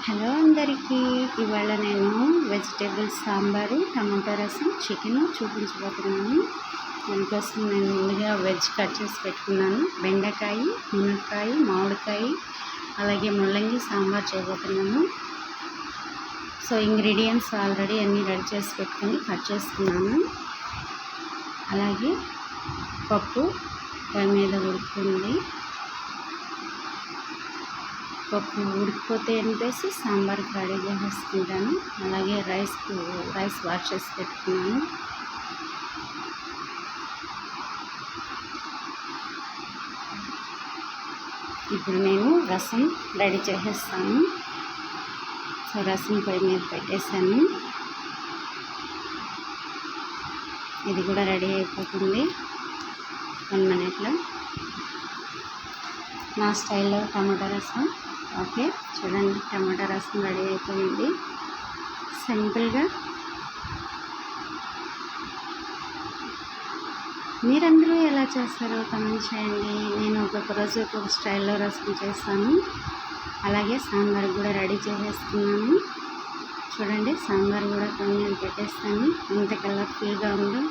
Hello అందరికీ, ఇవాళ నేను వెజిటేబుల్స్ సాంబారు, టమాటా రసం, చికెన్ చూపించబోతున్నాను. దానికోసం నేను ముందుగా వెజ్ కట్ చేసి పెట్టుకున్నాను. బెండకాయ, మునక్కాయ, మామిడికాయ, అలాగే ముల్లంగి సాంబార్ చేయబోతున్నాను. సో ఇంగ్రీడియంట్స్ ఆల్రెడీ అన్నీ రెడీ చేసి పెట్టుకొని కట్ చేసుకున్నాను. అలాగే పప్పు పొయ్యి మీద ఉడుకుతుంది. పప్పు ఉడికిపోతే వేసి సాంబార్కి రెడీ చేసేసుకుంటాను. అలాగే రైస్ వాష్ చేసి పెట్టుకున్నాను. ఇప్పుడు నేను రసం రెడీ చేసేస్తాను. సో రసం పొయ్యి మీద పెట్టేశాను. ఇది కూడా రెడీ అయిపోతుంది 1 మినిట్లో. నా స్టైల్లో టమాటా రసం. ఓకే, చూడండి, టమాటా రసం రెడీ అయిపోయింది. సింపుల్గా మీరందరూ ఎలా చేస్తారో కామెంట్ చేయండి. నేను ఒక్కొక్క రోజు ఒక్కొక్క స్టైల్లో రసం చేస్తాను. అలాగే సాంబార్ కూడా రెడీ చేసేస్తున్నాను. చూడండి, సాంబార్ కూడా కొన్ని పెట్టేస్తాను. ఎంత కలర్ఫుల్గా ఉందో,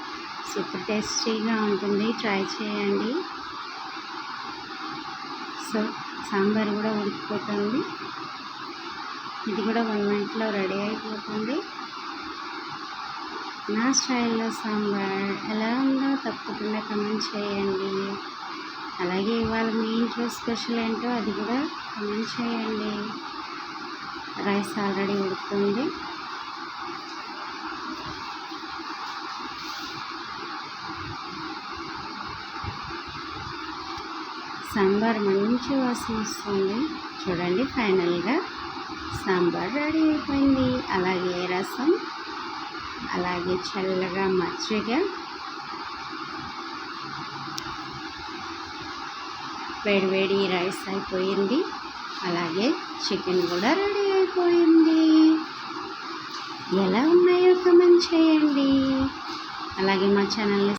సూపర్ టేస్టీగా ఉంటుంది. ట్రై చేయండి. సో సాంబార్ కూడా ఉడికిపోతుంది. ఇది కూడా 1 మినిట్లో రెడీ అయిపోతుంది. నా స్టైల్లో సాంబార్ ఎలా ఉందో తప్పకుండా కామెంట్ చేయండి. అలాగే ఇవాళ మీ ఇంట్లో స్పెషల్ ఏంటో అది కూడా కామెంట్ చేయండి. రైస్ ఆల్రెడీ ఉడుకుతుంది. సాంబార్ మంచి వాసన వస్తుంది. చూడండి, ఫైనల్గా సాంబార్ రెడీ అయిపోయింది. అలాగే రసం, అలాగే చల్లగా మజ్జిగ, వేడివేడి రైస్ అయిపోయింది. అలాగే చికెన్ కూడా రెడీ అయిపోయింది. ఎలా ఉన్నాయో కామెంట్ చేయండి. అలాగే మా ఛానల్ని